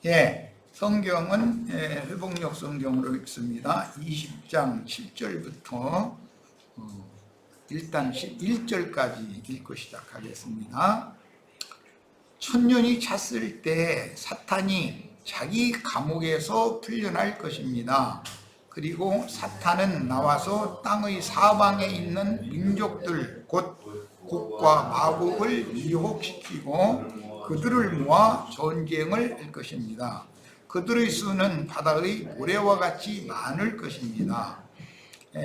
예, 성경은 회복력 성경으로 읽습니다. 20장 7절부터 일단 11절까지 읽고 시작하겠습니다. 천년이 찼을 때 사탄이 자기 감옥에서 풀려날 것입니다. 그리고 사탄은 나와서 땅의 사방에 있는 민족들 곧 곡과 마곡을 미혹시키고 그들을 모아 전쟁을 할 것입니다. 그들의 수는 바다의 모래와 같이 많을 것입니다.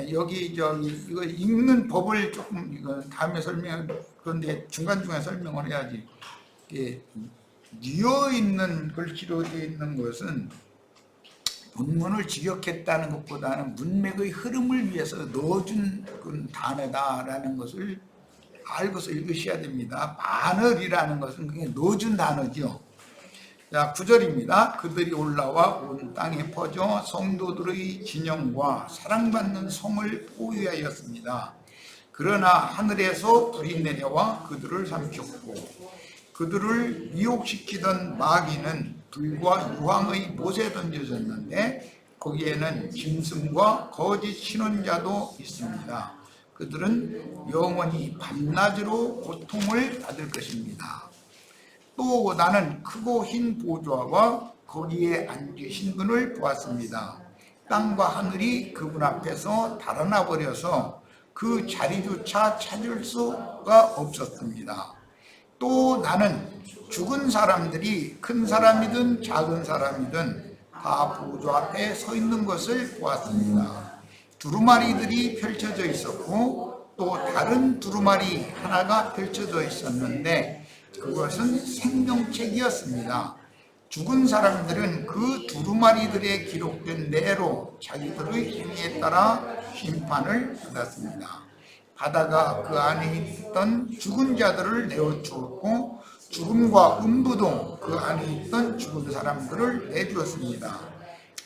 이거 읽는 법을 조금 이거 다음에 그런데 중간중간 설명을 해야지. 뉘어 있는 글씨로 되어 있는 것은 본문을 직역했다는 것보다는 문맥의 흐름을 위해서 넣어준 단어다라는 것을 알고서 읽으셔야 됩니다. 반을이라는 것은 그게 넣어준 단어죠. 자, 9절입니다. 그들이 올라와 온 땅에 퍼져 성도들의 진영과 사랑받는 성을 포위하였습니다. 그러나 하늘에서 불이 내려와 그들을 삼켰고 그들을 미혹시키던 마귀는 불과 유황의 못에 던져졌는데 거기에는 짐승과 거짓 신원자도 있습니다. 그들은 영원히 밤낮으로 고통을 받을 것입니다. 또 나는 크고 흰 보좌와 거기에 앉으신 분을 보았습니다. 땅과 하늘이 그분 앞에서 달아나 버려서 그 자리조차 찾을 수가 없었습니다. 또 나는 죽은 사람들이 큰 사람이든 작은 사람이든 다 보좌 앞에 서 있는 것을 보았습니다. 두루마리들이 펼쳐져 있었고 또 다른 두루마리 하나가 펼쳐져 있었는데 그것은 생명책이었습니다. 죽은 사람들은 그 두루마리들에 기록된 대로 자기들의 행위에 따라 심판을 받았습니다. 바다가 그 안에 있던 죽은 자들을 내어주었고 죽음과 음부도 그 안에 있던 죽은 사람들을 내주었습니다.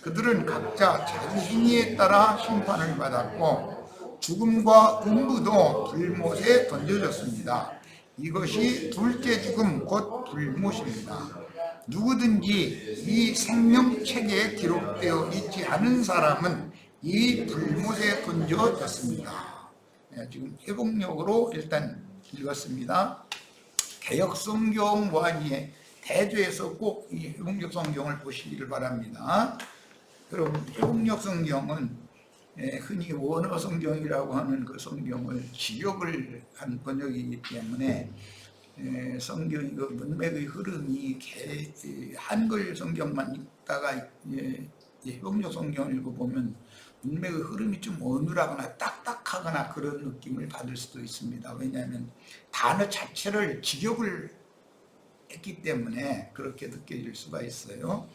그들은 각자 자기 행위에 따라 심판을 받았고 죽음과 음부도 불못에 던져졌습니다. 이것이 둘째 죽음 곧 불못입니다. 누구든지 이 생명책에 기록되어 있지 않은 사람은 이 불못에 던져졌습니다. 지금 회복력으로 일단 읽었습니다. 개역성경 모아니에 대조해서 꼭 이 회복력 성경을 보시기를 바랍니다. 여러분, 회복력 성경은 흔히 원어 성경이라고 하는 그 성경을 직역을 한 번역이기 때문에 성경의 그 문맥의 흐름이 한글 성경만 읽다가 회복력 성경을 읽어보면 문맥의 흐름이 좀 어눌하거나 딱딱하거나 그런 느낌을 받을 수도 있습니다. 왜냐하면 단어 자체를 직역을 했기 때문에 그렇게 느껴질 수가 있어요.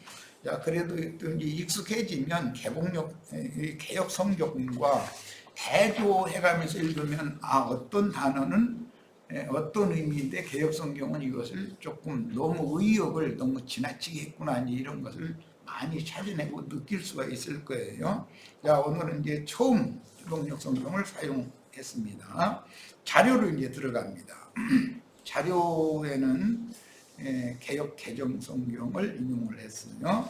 자, 그래도 이제 익숙해지면 개역 성경과 대조해가면서 읽으면 어떤 단어는 어떤 의미인데 개역 성경은 이것을 조금 너무 의역을 너무 지나치게 했구나 이런 것을 많이 찾아내고 느낄 수가 있을 거예요. 자, 오늘은 이제 처음 회복력 성경을 사용했습니다. 자료로 이제 들어갑니다. 자료에는 개역 개정 성경을 인용을 했어요.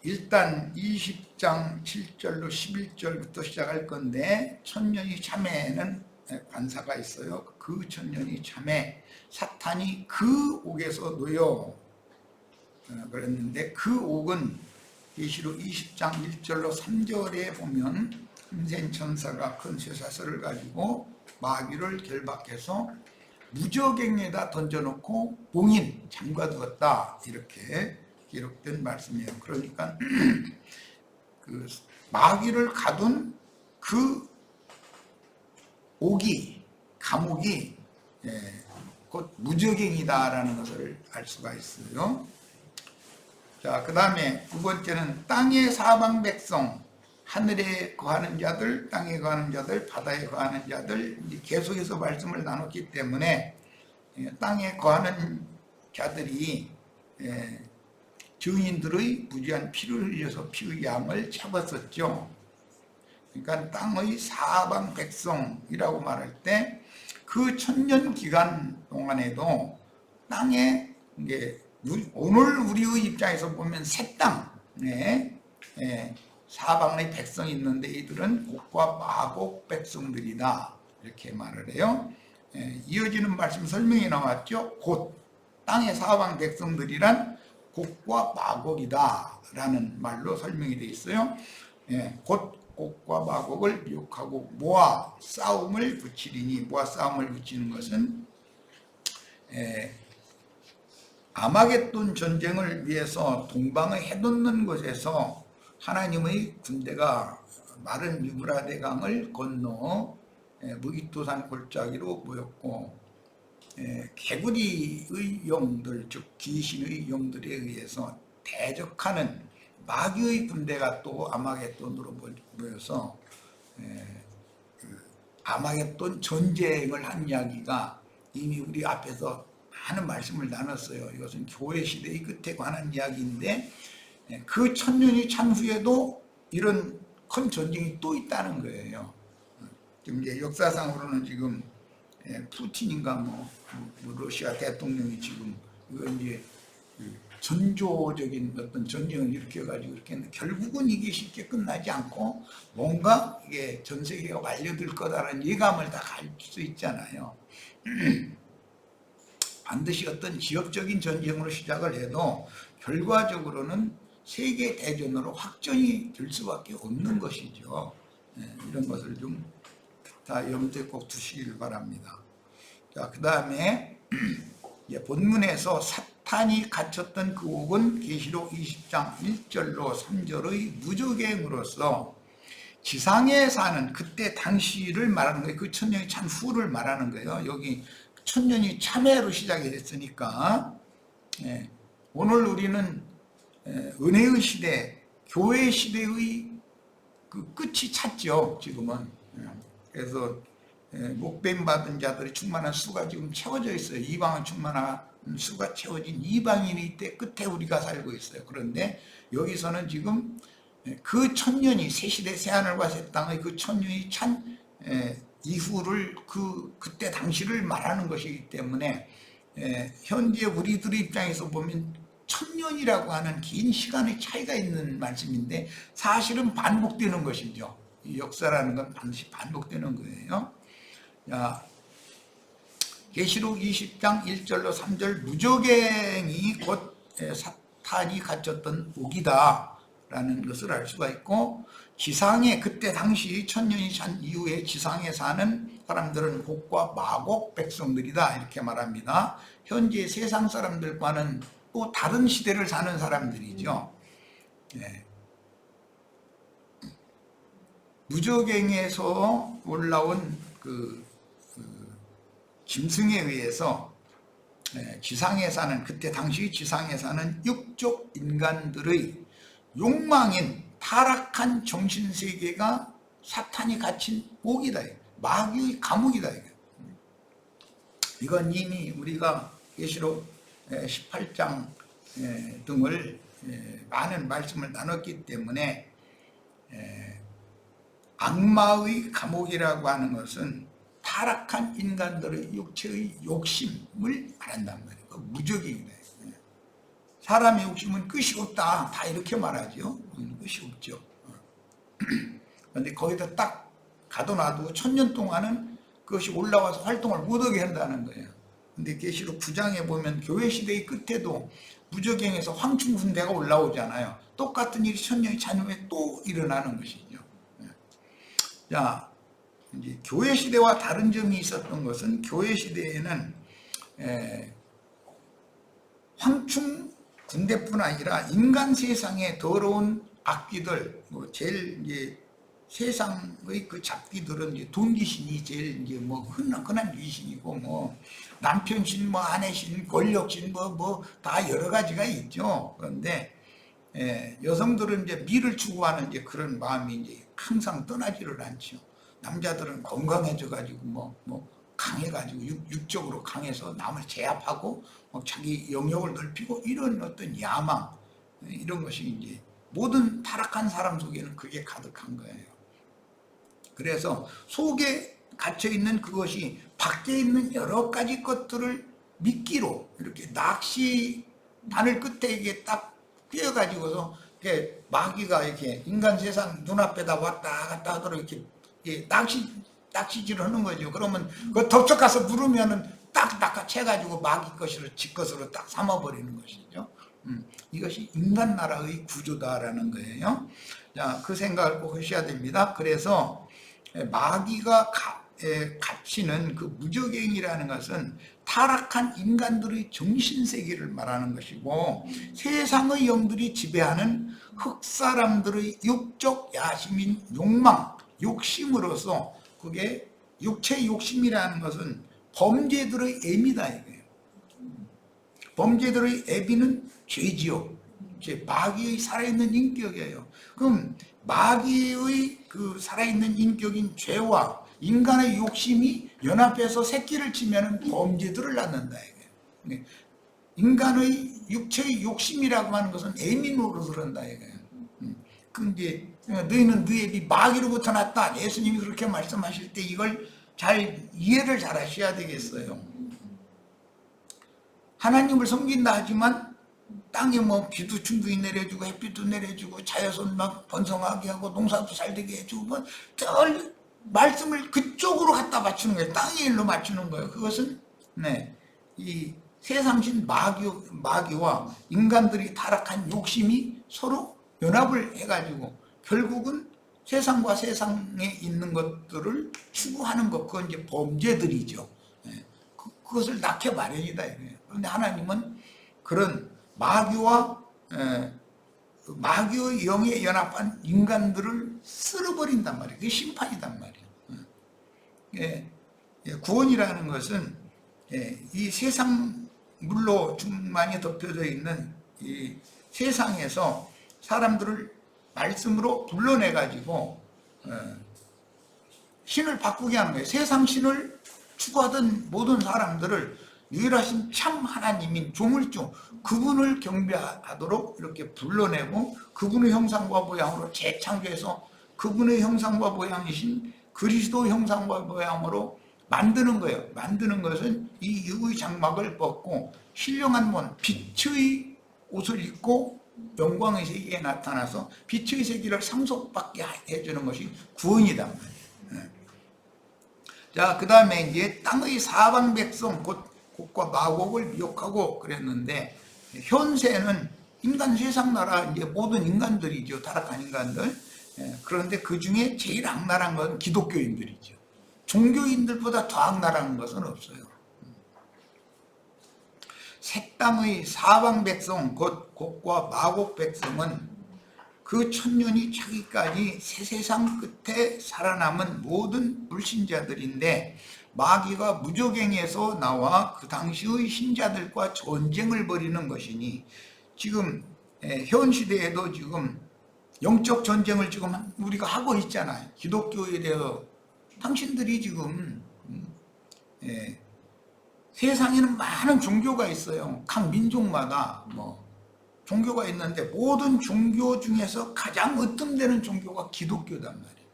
일단 20장 7절로 11절부터 시작할 건데 천년이 참에는 관사가 있어요. 그 천년이 참에 사탄이 그 옥에서 놓여 그랬는데 그 옥은 계시록 20장 1절로 3절에 보면 힘센 천사가 큰 쇠사슬을 가지고 마귀를 결박해서 무저갱에다 던져놓고 봉인 잠가두었다 이렇게 기록된 말씀이에요. 그러니까 그 마귀를 가둔 그 옥이 감옥이 곧 무저갱이다라는 것을 알 수가 있어요. 자, 그 다음에 두 번째는 땅의 사방 백성, 하늘에 거하는 자들, 땅에 거하는 자들, 바다에 거하는 자들 계속해서 말씀을 나눴기 때문에 땅에 거하는 자들이 증인들의 무지한 피를 흘려서 피의 양을 잡았었죠. 그러니까 땅의 사방 백성이라고 말할 때 그 천년 기간 동안에도 땅에 이게 오늘 우리의 입장에서 보면 새 땅에 사방의 백성이 있는데 이들은 곡과 마곡 백성들이다 이렇게 말을 해요. 이어지는 말씀 설명이 나왔죠. 곧 땅의 사방 백성들이란 곡과 마곡이다 라는 말로 설명이 되어 있어요. 곧 곡과 마곡을 미혹하고 모아 싸움을 붙이리니, 모아 싸움을 붙이는 것은 아마겟돈 전쟁을 위해서 동방의 해돋는 곳에서 하나님의 군대가 마른 유브라데 강을 건너 무기토산 골짜기로 모였고, 개구리의 영들, 즉 귀신의 영들에 의해서 대적하는 마귀의 군대가 또 아마겟돈으로 모여서 아마겟돈 전쟁을 한 이야기가 이미 우리 앞에서 많은 말씀을 나눴어요. 이것은 교회 시대의 끝에 관한 이야기인데, 그 천년이 찬 후에도 이런 큰 전쟁이 또 있다는 거예요. 지금 이제 역사상으로는 지금 푸틴인가 뭐 러시아 대통령이 지금 이거 이제 전조적인 어떤 전쟁을 일으켜가지고 이렇게 했는데, 결국은 이게 쉽게 끝나지 않고 뭔가 이게 전 세계가 말려들 거다라는 예감을 다 갈 수 있잖아요. 반드시 어떤 지역적인 전쟁으로 시작을 해도 결과적으로는 세계 대전으로 확전이 될 수밖에 없는 것이죠. 이런 것을 좀 다 염두에 꼭 두시길 바랍니다. 자, 그 다음에 본문에서 사탄이 갇혔던 그 옥은 계시록 20장 1절로 3절의 무저갱으로서 지상에 사는 그때 당시를 말하는 거예요. 그 천년이 찬 후를 말하는 거예요. 여기 천년이 참회로 시작이 됐으니까 오늘 우리는 은혜의 시대, 교회 시대의 그 끝이 찼죠. 지금은. 그래서 목뱀 받은 자들이 충만한 수가 지금 채워져 있어요. 이방은 충만한 수가 채워진 이방인의 때 끝에 우리가 살고 있어요. 그런데 여기서는 지금 그 천년이 새 시대 새 하늘과 새 땅의 그 천년이 찬 이후를 그때 당시를 말하는 것이기 때문에 현재 우리들의 입장에서 보면 천년이라고 하는 긴 시간의 차이가 있는 말씀인데 사실은 반복되는 것이죠. 이 역사라는 건 반드시 반복되는 거예요. 자, 계시록 20장 1절로 3절 무저갱이 곧 사탄이 갇혔던 옥이다 라는 것을 알 수가 있고, 지상에 그때 당시 천년이 찬 이후에 지상에 사는 사람들은 곡과 마곡 백성들이다 이렇게 말합니다. 현재 세상 사람들과는 또 다른 시대를 사는 사람들이죠. 무저갱에서 올라온 그 짐승에 의해서 지상에 사는, 그때 당시 지상에 사는 육족 인간들의 욕망인 타락한 정신세계가 사탄이 갇힌 옥이다, 마귀의 감옥이다. 이건 이미 우리가 계시록 18장 등을 많은 말씀을 나눴기 때문에 악마의 감옥이라고 하는 것은 타락한 인간들의 육체의 욕심을 말한단 말이에요. 무적이다. 사람의 욕심은 끝이 없다, 다 이렇게 말하죠. 끝이 없죠. 그런데 거기다 딱 가둬놔도 천년 동안은 그것이 올라와서 활동을 못하게 한다는 거예요. 근데 계시록 9장에 보면 교회 시대의 끝에도 무저갱에서 황충군대가 올라오잖아요. 똑같은 일이 천년이 찬 후에 또 일어나는 것이죠. 자, 이제 교회 시대와 다른 점이 있었던 것은, 교회 시대에는 황충 군대뿐 아니라 인간 세상의 더러운 악귀들, 제일 이제 세상의 그 잡귀들은 이제 돈 귀신이 제일 이제 흔한 귀신이고, 남편 신, 아내 신, 권력 신, 다 여러 가지가 있죠. 그런데 여성들은 이제 미를 추구하는 이제 그런 마음이 이제 항상 떠나지를 않죠. 남자들은 건강해져가지고 강해가지고 육적으로 강해서 남을 제압하고 자기 영역을 넓히고 이런 어떤 야망, 이런 것이 이제 모든 타락한 사람 속에는 그게 가득한 거예요. 그래서 속에 갇혀 있는 그것이 밖에 있는 여러 가지 것들을 미끼로 이렇게 낚시 바늘 끝에 이게 딱 꿰어가지고서 이렇게 마귀가 이렇게 인간 세상 눈앞에다 왔다 갔다 하도록 이렇게 낚시질을 하는 거죠. 그러면 그 덥석 가서 물으면은 딱 낚아채가지고 마귀 것으로 지 것으로 딱 삼아버리는 것이죠. 이것이 인간 나라의 구조다라는 거예요. 자, 그 생각을 꼭 하셔야 됩니다. 그래서 마귀가 갇히는 그 무적행이라는 것은 타락한 인간들의 정신세계를 말하는 것이고, 세상의 영들이 지배하는 흑사람들의 육적 야심인 욕망, 욕심으로서, 그게 육체의 욕심이라는 것은 범죄들의 애미다 이거예요. 범죄들의 애비는 죄지요. 마귀의 살아있는 인격이에요. 그럼 마귀의 그 살아있는 인격인 죄와 인간의 욕심이 연합해서 새끼를 치면 범죄들을 낳는다 이거예요. 인간의 육체의 욕심이라고 하는 것은 애미 노릇을 한다 이거예요. 근데 너희는 너희 애비 마귀로부터 났다. 예수님이 그렇게 말씀하실 때 이걸 잘 이해를 잘 하셔야 되겠어요. 하나님을 섬긴다 하지만 땅에 뭐 비도 충분히 내려주고 햇빛도 내려주고 자연선 막 번성하게 하고 농사도 잘 되게 해주고 뭐 늘 말씀을 그쪽으로 갖다 맞추는 거예요. 땅의 일로 맞추는 거예요. 그것은 이 세상신 마귀와 인간들이 타락한 욕심이 서로 연합을 해가지고 결국은 세상과 세상에 있는 것들을 추구하는 것, 그건 이제 범죄들이죠. 그것을 낳게 마련이다 이거예요. 그런데 하나님은 그런 마귀와 마귀의 영에 연합한 인간들을 쓸어버린단 말이에요. 그게 심판이단 말이에요. 구원이라는 것은 이 세상 물로 충만히 덮여져 있는 이 세상에서 사람들을 말씀으로 불러내 가지고 신을 바꾸게 하는 거예요. 세상 신을 추구하던 모든 사람들을 유일하신 참 하나님인 조물주 그분을 경배하도록 이렇게 불러내고 그분의 형상과 모양으로 재창조해서 그분의 형상과 모양이신 그리스도 형상과 모양으로 만드는 거예요. 만드는 것은 이 육의 장막을 벗고 신령한 몸, 빛의 옷을 입고 영광의 세계에 나타나서 빛의 세계를 상속받게 해주는 것이 구원이다. 자, 그 다음에 이제 땅의 사방 백성 곧과 마곡을 미혹하고 그랬는데, 현세는 인간 세상 나라 이제 모든 인간들이죠. 타락한 인간들. 그런데 그 중에 제일 악랄한 건 기독교인들이죠. 종교인들보다 더 악랄한 것은 없어요. 새 땅의 사방 백성 곧 곡과 마곡 백성은 그 천년이 차기까지 새 세상 끝에 살아남은 모든 불신자들인데, 마귀가 무적행에서 나와 그 당시의 신자들과 전쟁을 벌이는 것이니, 지금 현 시대에도 지금 영적 전쟁을 지금 우리가 하고 있잖아요. 기독교에 대해서 당신들이 지금 세상에는 많은 종교가 있어요. 각 민족마다 뭐 종교가 있는데 모든 종교 중에서 가장 으뜸되는 종교가 기독교단 말이에요.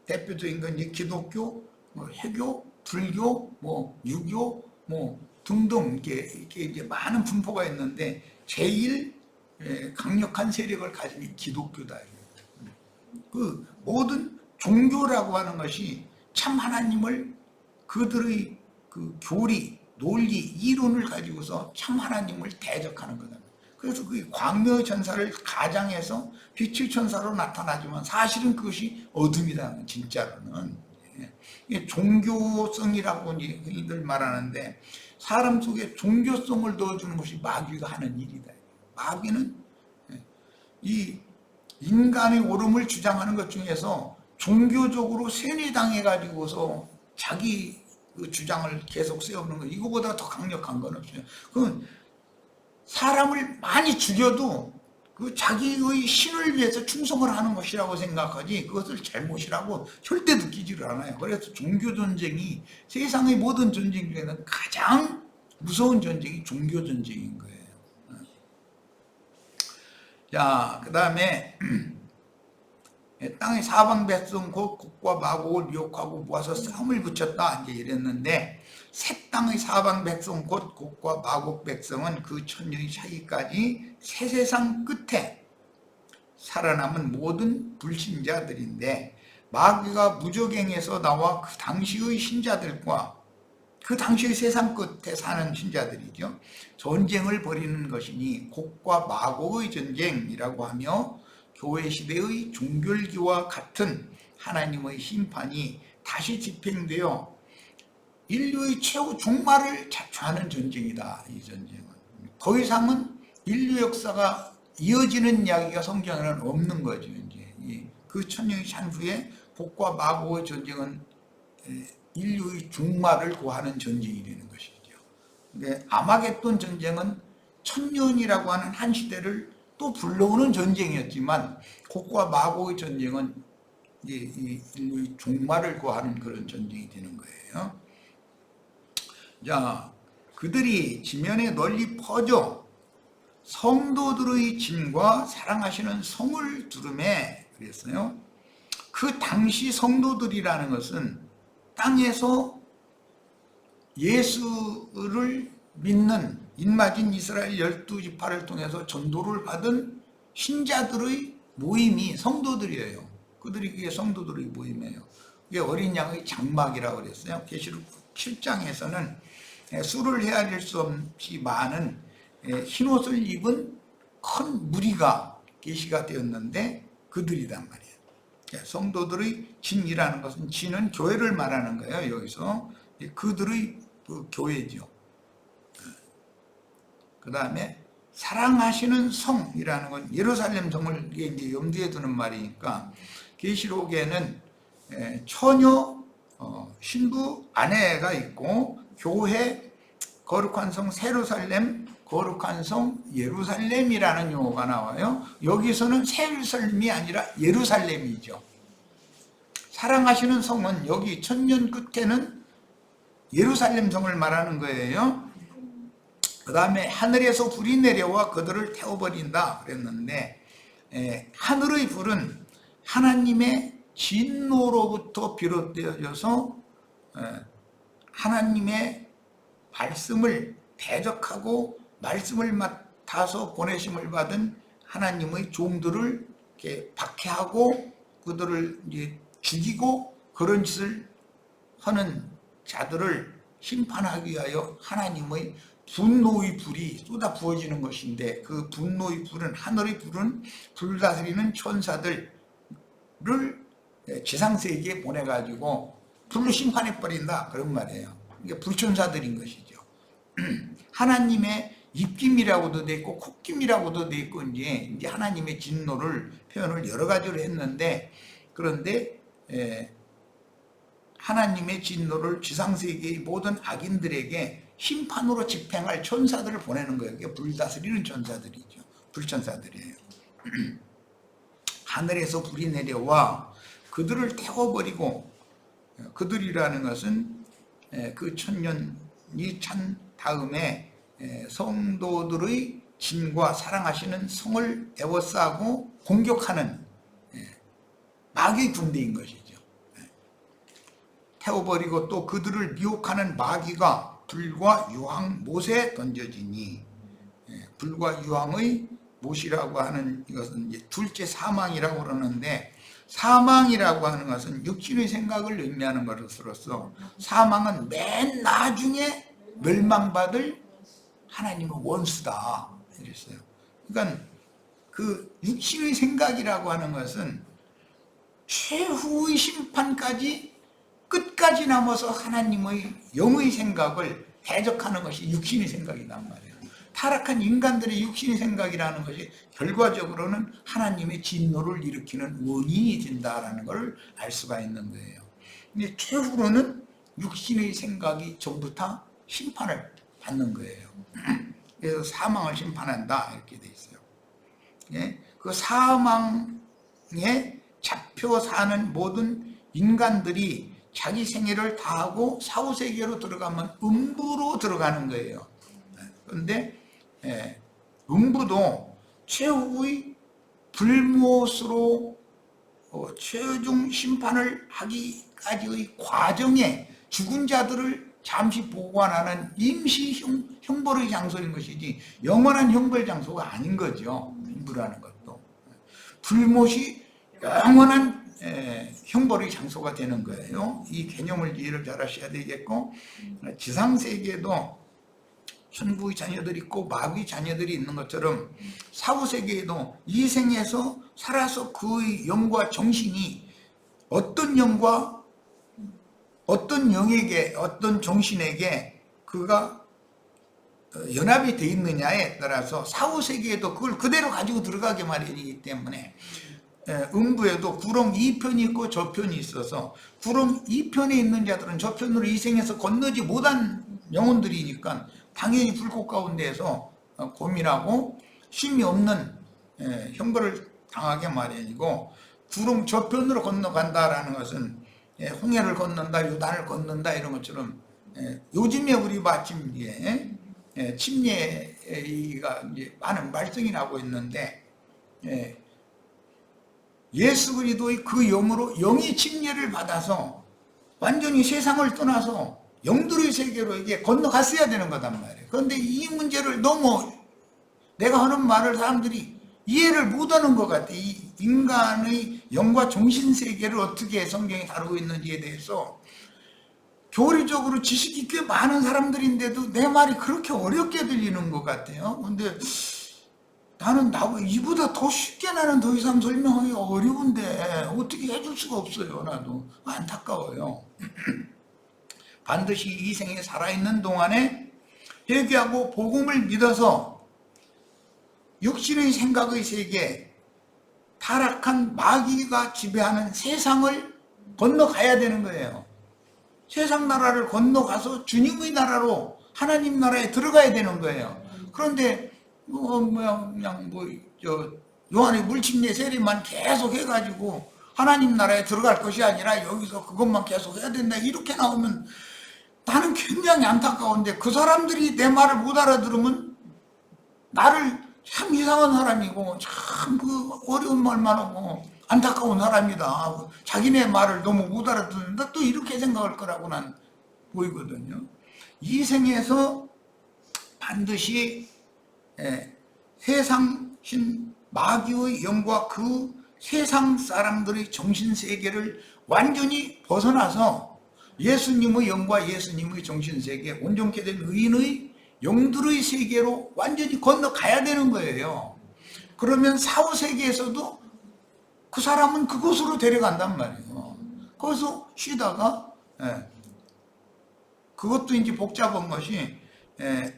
대표적인 건 이제 기독교, 뭐 해교, 불교, 뭐 유교, 뭐 등등 이렇게 이제 많은 분포가 있는데 제일 강력한 세력을 가진 게 기독교다. 그 모든 종교라고 하는 것이 참 하나님을 그들의 그 교리, 논리, 이론을 가지고서 참 하나님을 대적하는 거다. 그래서 그 광명의 천사를 가장해서 빛의 천사로 나타나지만 사실은 그것이 어둠이다. 진짜로는 종교성이라고 이들 말하는데, 사람 속에 종교성을 넣어주는 것이 마귀가 하는 일이다. 마귀는 이 인간의 옳음을 주장하는 것 중에서 종교적으로 세뇌당해 가지고서 자기 그 주장을 계속 세우는 거, 이거보다 더 강력한 건 없어요. 그건 사람을 많이 죽여도 그 자기의 신을 위해서 충성을 하는 것이라고 생각하지 그것을 잘못이라고 절대 느끼지를 않아요. 그래서 종교 전쟁이 세상의 모든 전쟁 중에는 가장 무서운 전쟁이 종교 전쟁인 거예요. 자, 그 다음에 땅의 사방 백성 곧 곡과 마곡을 미혹하고 모아서 싸움을 붙였다 이제 이랬는데, 새 땅의 사방 백성 곧 곡과 마곡 백성은 그 천년의 차기까지 새 세상 끝에 살아남은 모든 불신자들인데, 마귀가 무저갱에서 나와 그 당시의 신자들과 그 당시의 세상 끝에 사는 신자들이죠. 전쟁을 벌이는 것이니 곡과 마곡의 전쟁이라고 하며, 교회 시대의 종결기와 같은 하나님의 심판이 다시 집행되어 인류의 최후 종말을 자초하는 전쟁이다. 이 전쟁은 더 이상은 인류 역사가 이어지는 이야기가 성경에는 없는 거죠. 이제 그 천년이 찬 후에 곡과 마곡의 전쟁은 인류의 종말을 고하는 전쟁이 되는 것이죠. 근데 아마겟돈 전쟁은 천년이라고 하는 한 시대를 또 불러오는 전쟁이었지만, 곡과 마곡의 전쟁은 이 인류의 종말을 고하는 그런 전쟁이 되는 거예요. 자, 그들이 지면에 널리 퍼져 성도들의 짐과 사랑하시는 성을 두르매 그랬어요. 그 당시 성도들이라는 것은 땅에서 예수를 믿는 인마진 이스라엘 12지파를 통해서 전도를 받은 신자들의 모임이 성도들이에요. 그들이 그게 성도들의 모임이에요. 그게 어린 양의 장막이라고 그랬어요. 계시록 7장에서는 수를 헤아릴 수 없이 많은 흰옷을 입은 큰 무리가 계시가 되었는데 그들이란 말이에요. 성도들의 진이라는 것은, 진은 교회를 말하는 거예요. 여기서 그들의 그 교회죠. 그 다음에 사랑하시는 성이라는 건 예루살렘 성을 이제 염두에 두는 말이니까, 계시록에는 처녀 신부 아내가 있고, 교회 거룩한 성 세루살렘, 거룩한 성 예루살렘이라는 용어가 나와요. 여기서는 세루살렘이 아니라 예루살렘이죠. 사랑하시는 성은 여기 천년 끝에는 예루살렘 성을 말하는 거예요. 그 다음에 하늘에서 불이 내려와 그들을 태워버린다 그랬는데, 하늘의 불은 하나님의 진노로부터 비롯되어져서 하나님의 말씀을 대적하고 말씀을 맡아서 보내심을 받은 하나님의 종들을 이렇게 박해하고 그들을 이제 죽이고, 그런 짓을 하는 자들을 심판하기 위하여 하나님의 분노의 불이 쏟아 부어지는 것인데, 그 분노의 불은, 하늘의 불은 불다스리는 천사들을 지상세계에 보내가지고 불로 심판해버린다 그런 말이에요. 이게 불천사들인 것이죠. 하나님의 입김이라고도 돼 있고 콧김이라고도 돼 있고, 이제 하나님의 진노를 표현을 여러 가지로 했는데, 그런데 하나님의 진노를 지상세계의 모든 악인들에게 심판으로 집행할 천사들을 보내는 거예요. 이게 불다스리는 천사들이죠. 불천사들이에요. 하늘에서 불이 내려와 그들을 태워버리고, 그들이라는 것은 그 천년이 찬 다음에 성도들의 진과 사랑하시는 성을 에워싸고 공격하는 마귀 군대인 것이죠. 태워버리고 또 그들을 미혹하는 마귀가 불과 유황 못에 던져지니, 불과 유황의 못이라고 하는 이것은 이제 둘째 사망이라고 그러는데, 사망이라고 하는 것은 육신의 생각을 의미하는 것으로서, 사망은 맨 나중에 멸망받을 하나님의 원수다 이랬어요. 그러니까 그 육신의 생각이라고 하는 것은 최후의 심판까지 끝까지 남아서 하나님의 영의 생각을 대적하는 것이 육신의 생각이란 말이에요. 타락한 인간들의 육신의 생각이라는 것이 결과적으로는 하나님의 진노를 일으키는 원인이 된다라는 걸 알 수가 있는 거예요. 근데 최후로는 육신의 생각이 전부 다 심판을 받는 거예요. 그래서 사망을 심판한다 이렇게 돼 있어요. 그 사망에 잡혀 사는 모든 인간들이 자기 생애를 다하고 사후세계로 들어가면 음부로 들어가는 거예요. 그런데 음부도 최후의 불못으로 최종 심판을 하기까지의 과정에 죽은 자들을 잠시 보관하는 임시 형벌의 장소인 것이지 영원한 형벌 장소가 아닌 거죠. 인부라는 것도 불못이 영원한 형벌의 장소가 되는 거예요. 이 개념을 이해를 잘 하셔야 되겠고, 지상세계에도 천부의 자녀들이 있고 마귀의 자녀들이 있는 것처럼 사후세계에도 이 생에서 살아서 그의 영과 정신이 어떤 영과 어떤 영에게, 어떤 정신에게 그가 연합이 되어 있느냐에 따라서 사후세계에도 그걸 그대로 가지고 들어가게 마련이기 때문에 음부에도 구름 2편이 있고 저편이 있어서 구름 2편에 있는 자들은 저편으로 이 생에서 건너지 못한 영혼들이니까 당연히 불꽃 가운데에서 고민하고 쉼이 없는 형벌을 당하게 마련이고, 구름 저편으로 건너간다라는 것은 홍해를 건넌다, 요단을 건넌다 이런 것처럼 요즘에 우리 마침 침례가 이제 많은 발생이 나고 있는데, 예수 그리스도의 그 영으로 영이 침례를 받아서 완전히 세상을 떠나서 영들의 세계로 이게 건너갔어야 되는 거단 말이에요. 그런데 이 문제를 너무 내가 하는 말을 사람들이 이해를 못하는 것 같아. 이 인간의 영과 정신 세계를 어떻게 성경이 다루고 있는지에 대해서 교리적으로 지식이 꽤 많은 사람들인데도 내 말이 그렇게 어렵게 들리는 것 같아요. 근데 나는 이보다 더 쉽게 나는 더 이상 설명하기 어려운데 어떻게 해줄 수가 없어요. 나도 안타까워요. 반드시 이 생에 살아있는 동안에 회개하고 복음을 믿어서 육신의 생각의 세계, 타락한 마귀가 지배하는 세상을 건너가야 되는 거예요. 세상 나라를 건너가서 주님의 나라로, 하나님 나라에 들어가야 되는 거예요. 그런데 요한의 물침례 세례만 계속 해가지고 하나님 나라에 들어갈 것이 아니라 여기서 그것만 계속 해야 된다 이렇게 나오면 나는 굉장히 안타까운데, 그 사람들이 내 말을 못 알아들으면 나를 참 이상한 사람이고 참 그 어려운 말만 하고 안타까운 사람이다, 자기네 말을 너무 못 알아듣는다, 또 이렇게 생각할 거라고 난 보이거든요. 이 생에서 반드시 세상신 마귀의 영과 그 세상 사람들의 정신세계를 완전히 벗어나서 예수님의 영과 예수님의 정신세계, 온전케 된 의인의 영들의 세계로 완전히 건너가야 되는 거예요. 그러면 사후세계에서도 그 사람은 그곳으로 데려간단 말이에요. 거기서 쉬다가 그것도 이제 복잡한 것이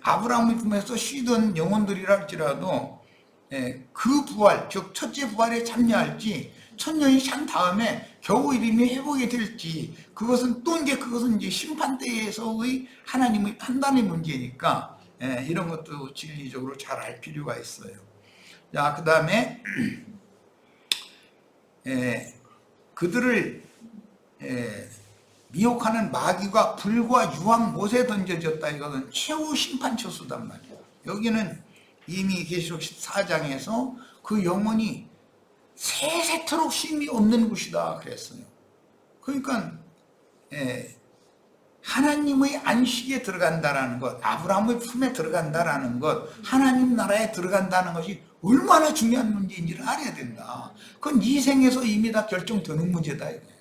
아브라함의 품에서 쉬던 영혼들이라 할지라도 그 부활, 즉 첫째 부활에 참여할지 천년이 산 다음에 겨우 이름이 회복이 될지, 그것은 이제 심판대에서의 하나님의 판단의 문제니까 이런 것도 진리적으로 잘 알 필요가 있어요. 자, 그 다음에 그들을 미혹하는 마귀가 불과 유황 못에 던져졌다. 이것은 최후 심판처수단 말이에요. 여기는 이미 계시록 14장에서 그 영혼이 세세토록 쉼이 없는 곳이다 그랬어요. 그러니까 하나님의 안식에 들어간다라는 것, 아브라함의 품에 들어간다라는 것, 하나님 나라에 들어간다는 것이 얼마나 중요한 문제인지를 알아야 된다. 그건 이 생에서 이미 다 결정되는 문제다 이거예요.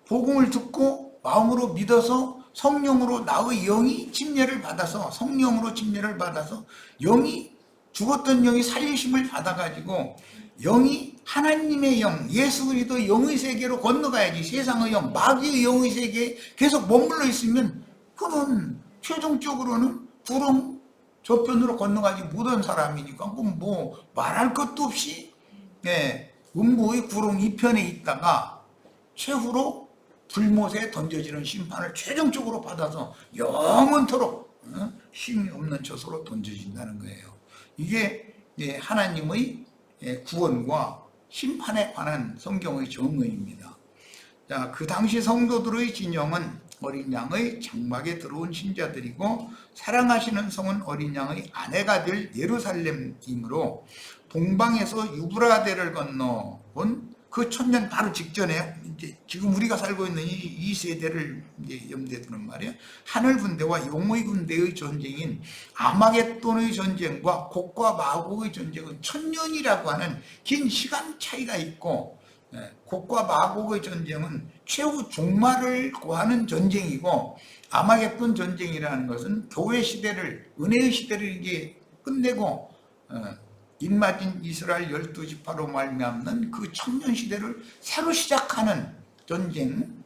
복음을 듣고 마음으로 믿어서 성령으로 나의 영이 침례를 받아서, 성령으로 침례를 받아서 영이, 죽었던 영이 살리심을 받아가지고 영이 하나님의 영, 예수 그리스도 영의 세계로 건너가야지. 세상의 영, 마귀의 영의 세계에 계속 머물러 있으면 그는 최종적으로는 구름 저편으로 건너가지 못한 사람이니까 그럼 뭐 말할 것도 없이 음부의 구름 2편에 있다가 최후로 불못에 던져지는 심판을 최종적으로 받아서 영원토록 쉼이 없는 처소로 던져진다는 거예요. 이게 하나님의 구원과 심판에 관한 성경의 정의입니다. 자, 그 당시 성도들의 진영은 어린 양의 장막에 들어온 신자들이고, 사랑하시는 성은 어린 양의 아내가 될 예루살렘이므로 동방에서 유브라데를 건너온 그 천년 바로 직전에 이제 지금 우리가 살고 있는 이 세대를 이제 염두에 두는 말이에요. 하늘 군대와 용의 군대의 전쟁인 아마겟돈의 전쟁과 곡과 마곡의 전쟁은 1000년이라고 하는 긴 시간 차이가 있고, 곡과 마곡의 전쟁은 최후 종말을 구하는 전쟁이고, 아마겟돈 전쟁이라는 것은 교회 시대를, 은혜의 시대를 이제 끝내고 인맞은 이스라엘 12지파로 말미암는 그 청년 시대를 새로 시작하는 전쟁,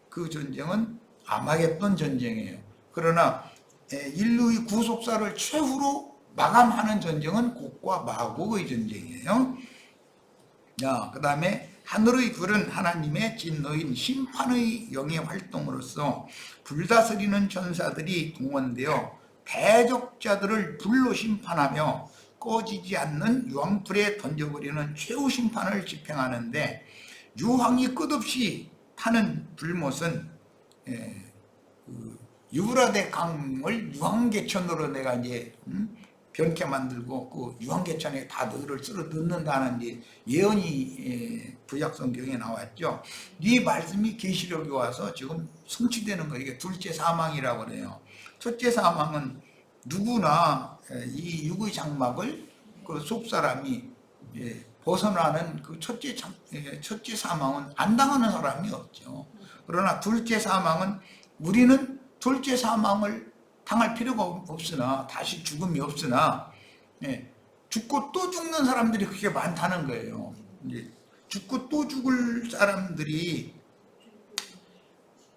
그 전쟁은 아마겟돈 전쟁이에요. 그러나 인류의 구속사를 최후로 마감하는 전쟁은 곡과 마곡의 전쟁이에요. 그 다음에 하늘의 불은 하나님의 진노인 심판의 영의 활동으로서 불다스리는 천사들이 동원되어 대적자들을 불로 심판하며 꺼지지 않는 유황불에 던져버리는 최후 심판을 집행하는데, 유황이 끝없이 타는 불못은 유브라데 강을 유황개천으로 내가 이제 변케 만들고 그 유황개천에 다 너를 쓸어 넣는다는 이제 예언이 구약성경에 나왔죠. 이 말씀이 계시록에 와서 지금 성취되는 거예요. 이게 둘째 사망이라고 그래요. 첫째 사망은 누구나 이 육의 장막을 그 속사람이 벗어나는 그 첫째 사망은 안 당하는 사람이 없죠. 그러나 둘째 사망은 우리는 둘째 사망을 당할 필요가 없으나, 다시 죽음이 없으나 죽고 또 죽는 사람들이 그렇게 많다는 거예요. 이제 죽고 또 죽을 사람들이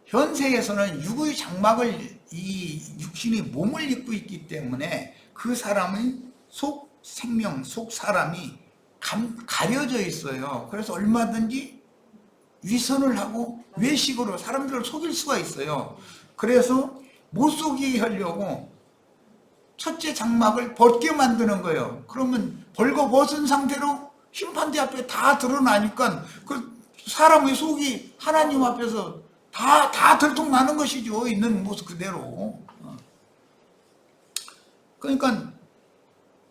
현세에서는 육의 장막을, 이 육신이 몸을 입고 있기 때문에 그 사람의 속 생명, 속 사람이 가려져 있어요. 그래서 얼마든지 위선을 하고 외식으로 사람들을 속일 수가 있어요. 그래서 못 속이게 하려고 첫째 장막을 벗게 만드는 거예요. 그러면 벌거벗은 상태로 심판대 앞에 다 드러나니까 그 사람의 속이 하나님 앞에서 다 들통나는 것이죠. 있는 모습 그대로. 그러니까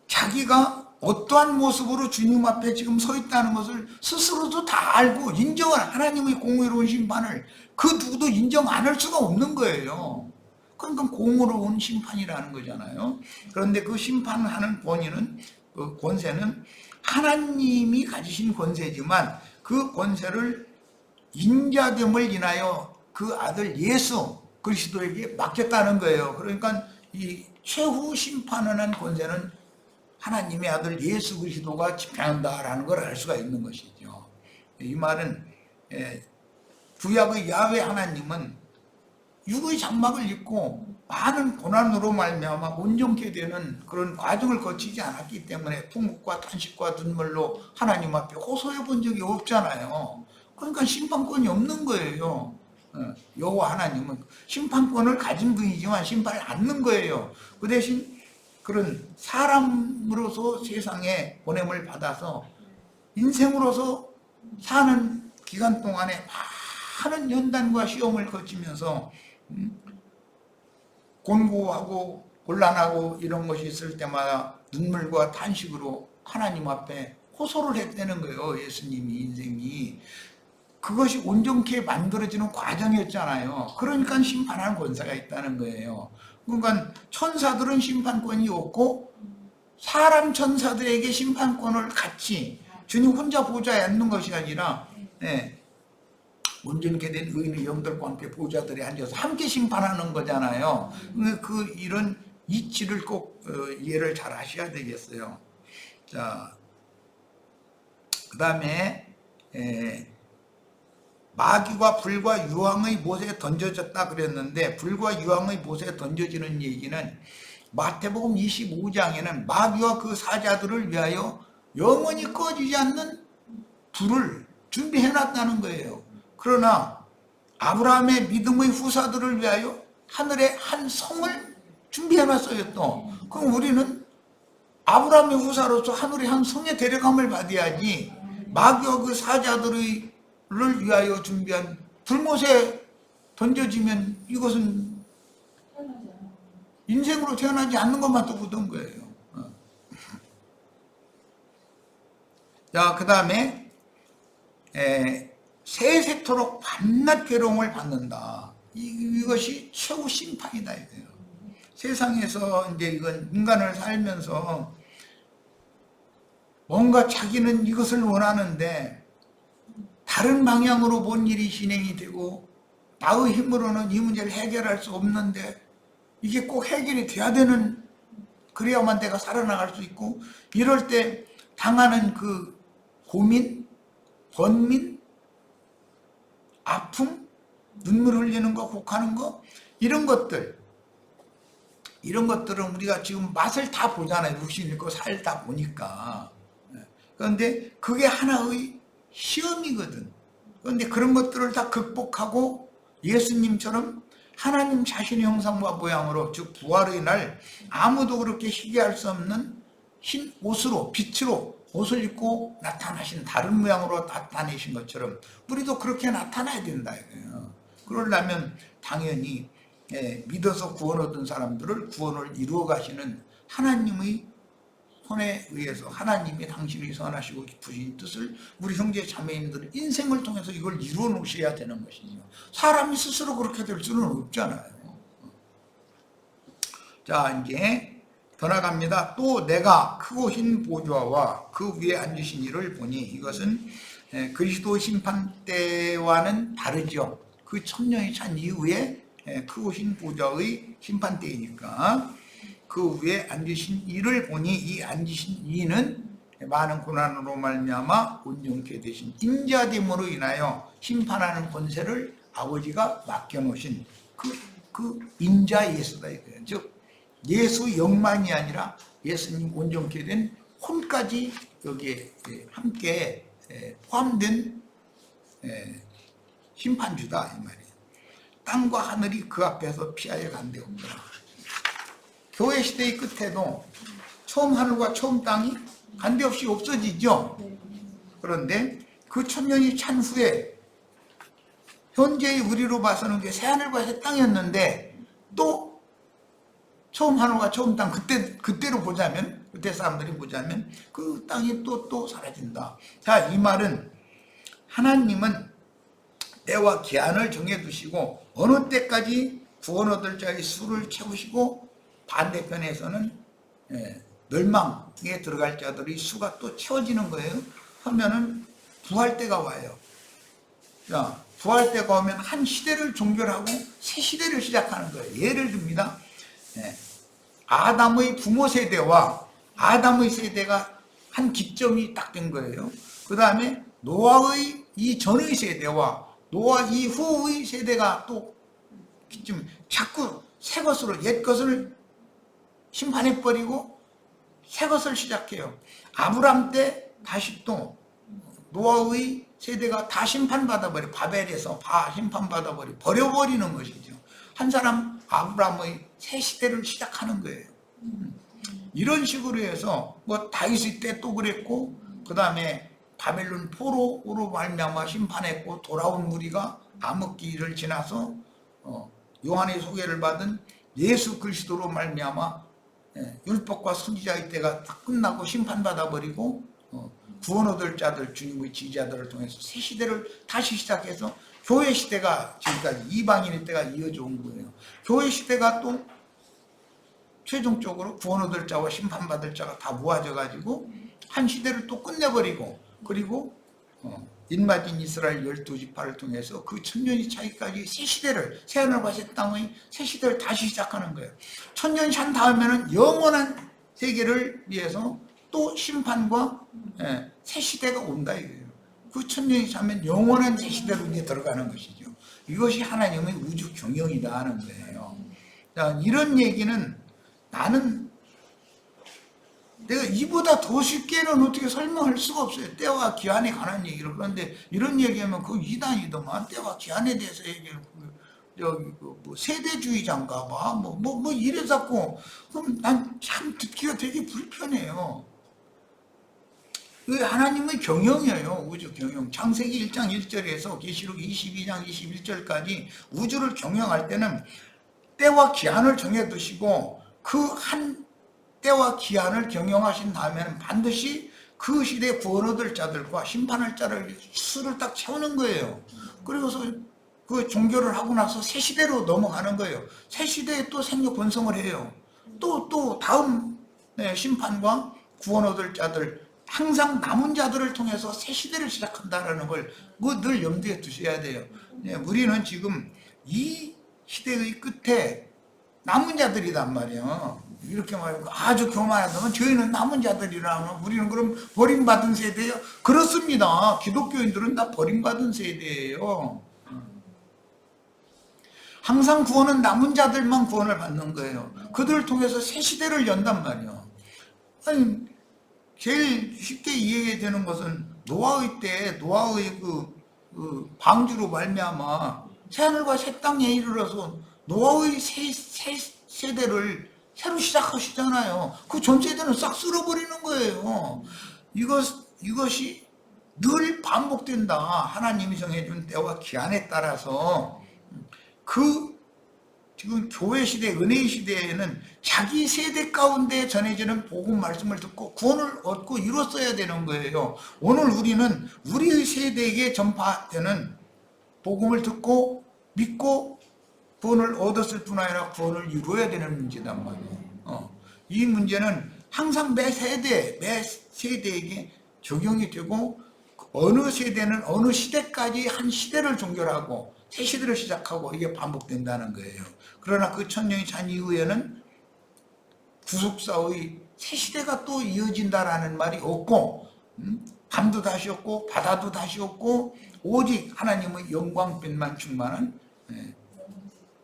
자기가 어떠한 모습으로 주님 앞에 지금 서 있다는 것을 스스로도 다 알고 인정을, 하나님의 공의로운 심판을 그 누구도 인정 안 할 수가 없는 거예요. 그러니까 공의로운 심판이라는 거잖아요. 그런데 그 심판하는 권위는, 그 권세는 하나님이 가지신 권세지만 그 권세를 인자됨을 인하여 그 아들 예수 그리스도에게 맡겼다는 거예요. 그러니까 이 최후 심판하는 권세는 하나님의 아들 예수 그리스도가 집행한다라는 걸 알 수가 있는 것이죠. 이 말은 구약의 야훼 하나님은 육의 장막을 입고 많은 고난으로 말미암아 온전케 되는 그런 과정을 거치지 않았기 때문에 풍국과 탄식과 눈물로 하나님 앞에 호소해 본 적이 없잖아요. 그러니까 심판권이 없는 거예요. 여호와 하나님은 심판권을 가진 분이지만 심판을 않는 거예요. 그 대신 그런 사람으로서 세상에 보냄을 받아서 인생으로서 사는 기간 동안에 많은 연단과 시험을 거치면서 곤고하고 곤란하고 이런 것이 있을 때마다 눈물과 탄식으로 하나님 앞에 호소를 했다는 거예요. 예수님이 인생이. 그것이 온전케 만들어지는 과정이었잖아요. 그러니까 심판하는 권세가 있다는 거예요. 그러니까 천사들은 심판권이 없고 사람 천사들에게 심판권을 같이 주님 혼자 보좌에 앉는 것이 아니라 온전케 된 의인의 영들과 함께 보좌들에 앉아서 함께 심판하는 거잖아요. 그 이런 이치를 꼭 이해를 잘 하셔야 되겠어요. 자, 그 다음에 마귀와 불과 유황의 못에 던져졌다 그랬는데, 불과 유황의 못에 던져지는 얘기는 마태복음 25장에는 마귀와 그 사자들을 위하여 영원히 꺼지지 않는 불을 준비해놨다는 거예요. 그러나 아브라함의 믿음의 후사들을 위하여 하늘에 한 성을 준비해놨어요. 또 그럼 우리는 아브라함의 후사로서 하늘의 한 성에 데려감을 받아야지, 마귀와 그 사자들을 위하여 준비한 불못에 던져지면 이것은 인생으로 태어나지 않는 것만 또 묻은 거예요. 자, 그 다음에 세세토록 밤낮 괴로움을 받는다. 이것이 최후 심판이다 이거예요. 세상에서 이제 이건 인간을 살면서 뭔가 자기는 이것을 원하는데 다른 방향으로 뭔 일이 진행이 되고 나의 힘으로는 이 문제를 해결할 수 없는데 이게 꼭 해결이 돼야 되는, 그래야만 내가 살아나갈 수 있고, 이럴 때 당하는 그 고민, 번민, 아픔, 눈물 흘리는 거, 곡하는 거, 이런 것들은 우리가 지금 맛을 다 보잖아요. 육신 있고 살다 보니까. 그런데 그게 하나의 시험이거든. 그런데 그런 것들을 다 극복하고 예수님처럼 하나님 자신의 형상과 모양으로, 즉 부활의 날 아무도 그렇게 희귀할 수 없는 흰 옷으로, 빛으로 옷을 입고 나타나신, 다른 모양으로 나타내신 것처럼 우리도 그렇게 나타나야 된다 이거예요. 그러려면 당연히 믿어서 구원 얻은 사람들을 구원을 이루어 가시는 하나님의 손에 의해서, 하나님이 당신이 선하시고 깊으신 뜻을 우리 형제 자매님들 인생을 통해서 이걸 이루어 놓으셔야 되는 것이죠. 사람이 스스로 그렇게 될 수는 없잖아요. 자, 이제 더 나갑니다. 또 내가 크고 흰 보좌와 그 위에 앉으신 이를 보니, 이것은 그리스도 심판 때와는 다르죠. 그 천년이 찬 이후에 크고 흰 보좌의 심판 때이니까 그 위에 앉으신 이를 보니, 이 앉으신 이는 많은 고난으로 말미암아 온전케 되신 인자됨으로 인하여 심판하는 권세를 아버지가 맡겨놓으신 그 인자 예수다 이거예요. 즉 예수 영만이 아니라 예수님 온전케 된 혼까지 여기에 함께 포함된 심판주다 이 말이에요. 땅과 하늘이 그 앞에서 피하여 간데 없더라. 교회 시대의 끝에도 처음 하늘과 처음 땅이 간데없이 없어지죠. 그런데 그 천년이 찬 후에 현재의 우리로 봐서는 새 하늘과 새 땅이었는데, 또 처음 하늘과 처음 땅, 그때로 보자면, 그때 사람들이 보자면 그 땅이 또 사라진다. 자, 이 말은 하나님은 때와 기한을 정해두시고 어느 때까지 구원 얻을 자의 수를 채우시고, 반대편에서는 멸망에 들어갈 자들의 수가 또 채워지는 거예요. 하면은 부활 때가 와요. 자, 부활 때가 오면 한 시대를 종결하고 새 시대를 시작하는 거예요. 예를 듭니다. 아담의 부모 세대와 아담의 세대가 한 기점이 딱 된 거예요. 그 다음에 노아의 이전의 세대와 노아 이후의 세대가 또 기점, 자꾸 새 것으로, 옛 것을 심판해버리고 새 것을 시작해요. 아브람 때 다시 또 노아의 세대가 다 심판받아버려, 바벨에서 다 심판받아버려 버려버리는 것이죠. 한 사람 아브람의 새 시대를 시작하는 거예요. 이런 식으로 해서 뭐 다윗의 때 또 그랬고, 그 다음에 바벨론 포로로 말미암아 심판했고, 돌아온 무리가 암흑기를 지나서 요한의 소개를 받은 예수 그리스도로 말미암아 율법과 선지자의 때가 다 끝나고 심판받아버리고 구원 얻을 자들, 주님의 지지자들을 통해서 새 시대를 다시 시작해서 교회 시대가 지금까지 이방인의 때가 이어져 온 거예요. 교회 시대가 또 최종적으로 구원 얻을 자와 심판받을 자가 다 모아져 가지고 한 시대를 또 끝내버리고, 그리고 인마딘 이스라엘 12지파를 통해서 그 천년이 차기까지 새 시대를, 새 하늘과 새 땅의 새 시대를 다시 시작하는 거예요. 천년이 찬 다음에는 영원한 세계를 위해서 또 심판과 새 시대가 온다 이거예요. 그 천년이 차면 영원한 새 시대로 이제 들어가는 것이죠. 이것이 하나님의 우주 경영이다 하는 거예요. 자, 이런 얘기는 나는 내가 이보다 더 쉽게는 어떻게 설명할 수가 없어요. 때와 기한에 관한 얘기를. 그런데 이런 얘기하면 그 이단이더만 때와 기한에 대해서 얘기를, 여기 뭐 세대주의자인가 봐. 뭐 이래 자꾸. 그럼 난 참 듣기가 되게 불편해요. 그 하나님의 경영이에요. 우주 경영. 창세기 1장 1절에서 계시록 22장 21절까지 우주를 경영할 때는 때와 기한을 정해두시고 그 한 때와 기한을 경영하신 다음에는 반드시 그 시대에 구원 얻을 자들과 심판할 자를 수를 딱 채우는 거예요. 그리고서 그 종교를 하고 나서 새 시대로 넘어가는 거예요. 새 시대에 또 생육 번성을 해요. 또 다음 심판과 구원 얻을 자들, 항상 남은 자들을 통해서 새 시대를 시작한다라는 걸 늘 염두에 두셔야 돼요. 우리는 지금 이 시대의 끝에 남은 자들이란 말이에요. 이렇게 말하고 아주 교만하다면 저희는 남은 자들이라면 우리는 그럼 버림받은 세대예요? 그렇습니다. 기독교인들은 다 버림받은 세대예요. 항상 구원은 남은 자들만 구원을 받는 거예요. 그들을 통해서 새 시대를 연단 말이에요. 아니, 제일 쉽게 이해되는 것은 노아의 때 노아의 그 방주로 말미암아 새하늘과 새 땅에 이르러서 노아의 새 세대를 새로 시작하시잖아요. 그 전 세대는 싹 쓸어버리는 거예요. 이것이 늘 반복된다. 하나님이 정해준 때와 기한에 따라서 지금 교회 시대, 은혜의 시대에는 자기 세대 가운데 전해지는 복음 말씀을 듣고 구원을 얻고 이뤘어야 되는 거예요. 오늘 우리는 우리의 세대에게 전파되는 복음을 듣고 믿고 구원을 얻었을 뿐 아니라 구원을 이루어야 되는 문제단 말이에요. 이 문제는 항상 매 세대에게 적용이 되고 어느 세대는 어느 시대까지 한 시대를 종결하고 새 시대를 시작하고 이게 반복된다는 거예요. 그러나 그 천년이 잔 이후에는 구속사의 새 시대가 또 이어진다라는 말이 없고 밤도 다시 없고 바다도 다시 없고 오직 하나님의 영광빛만 충만한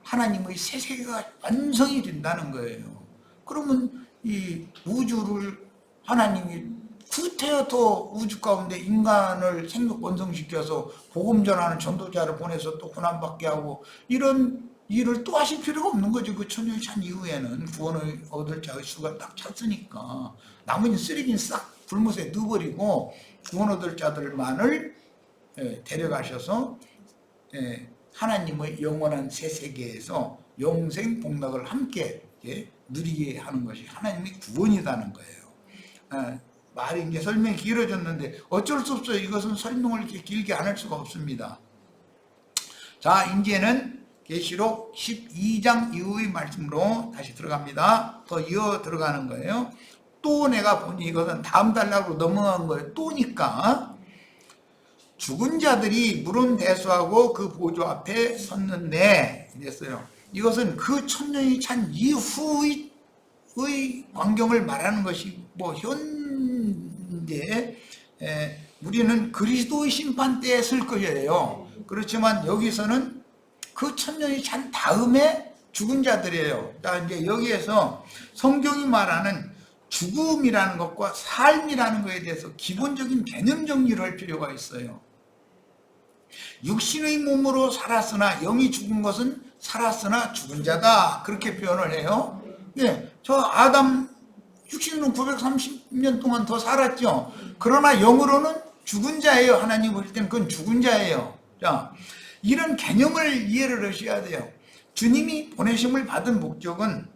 하나님의 새 세계가 완성이 된다는 거예요. 그러면 이 우주를 하나님이 구태여서 우주 가운데 인간을 생육 번성시켜서 복음 전하는 전도자를 보내서 또 고난받게 하고 이런 일을 또 하실 필요가 없는 거죠. 그 천년이 찬 이후에는 구원을 얻을 자의 수가 딱 찼으니까 나머지 쓰레기는 싹 불못에 넣어버리고 구원 얻을 자들만을 데려가셔서 하나님의 영원한 새 세계에서 영생 복락을 함께 누리게 하는 것이 하나님의 구원이라는 거예요. 말이 이제 설명이 길어졌는데 어쩔 수 없어요. 이것은 설명을 이렇게 길게 안 할 수가 없습니다. 자, 이제는 계시록 12장 이후의 말씀으로 다시 들어갑니다. 더 이어 들어가는 거예요. 또 내가 보니 이것은 다음 단락으로 넘어간 거예요. 또니까 죽은 자들이 물은 대수하고 그 보좌 앞에 섰는데 이랬어요. 이것은 그 천년이 찬 이후의 광경을 말하는 것이 현재 우리는 그리스도의 심판 때에 설 거예요. 그렇지만 여기서는 그 천년이 찬 다음에 죽은 자들이에요. 이제 여기에서 성경이 말하는 죽음이라는 것과 삶이라는 것에 대해서 기본적인 개념 정리를 할 필요가 있어요. 육신의 몸으로 살았으나 영이 죽은 것은 살았으나 죽은 자다. 그렇게 표현을 해요. 저 아담 육신으로 930년 동안 더 살았죠. 그러나 영으로는 죽은 자예요. 하나님 볼 때는 그건 죽은 자예요. 자, 이런 개념을 이해를 하셔야 돼요. 주님이 보내심을 받은 목적은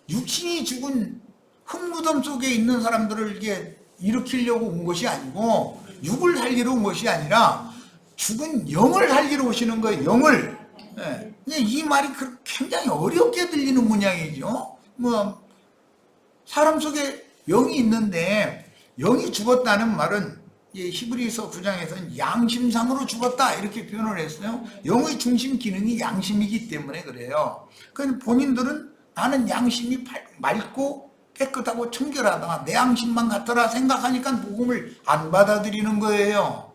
육신이 죽은 흙무덤 속에 있는 사람들을 일으키려고 온 것이 아니고 육을 살리러 온 것이 아니라 죽은 영을 살리러 오시는 거예요. 영을. 이 말이 굉장히 어렵게 들리는 모양이죠. 사람 속에 영이 있는데 영이 죽었다는 말은 히브리서 9장에서는 양심상으로 죽었다 이렇게 표현을 했어요. 영의 중심 기능이 양심이기 때문에 그래요. 그러니까 본인들은 나는 양심이 맑고 깨끗하고 청결하다, 내 양심만 같더라 생각하니까 복음을 안 받아들이는 거예요.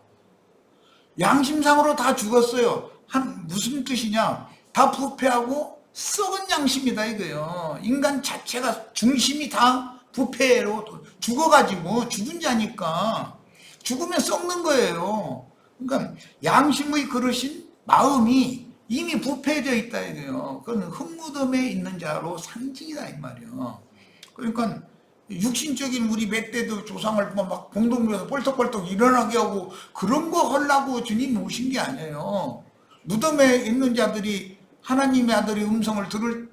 양심상으로 다 죽었어요. 무슨 뜻이냐? 다 부패하고 썩은 양심이다 이거예요. 인간 자체가 중심이 다 부패로 죽어가지고 죽은 자니까 죽으면 썩는 거예요. 그러니까 양심의 그릇인 마음이 이미 부패되어 있다 이거예요. 그건 흙무덤에 있는 자로 상징이다 이 말이에요. 그러니까 육신적인 우리 멧돼도 조상을 막 공동묘에서 뻘떡뻘떡 일어나게 하고 그런 거 하려고 주님이 오신 게 아니에요. 무덤에 있는 자들이 하나님의 아들의 음성을 들을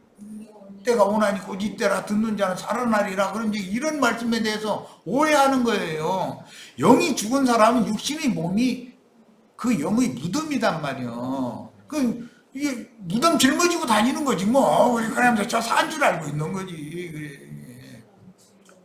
때가 오나니 곧 이때라 듣는 자는 살아나리라. 그런지 이런 말씀에 대해서 오해하는 거예요. 영이 죽은 사람은 육신의 몸이 그 영의 무덤이단 말이요. 이게 무덤 짊어지고 다니는 거지 뭐. 우리 그냥 저 산 줄 알고 있는 거지.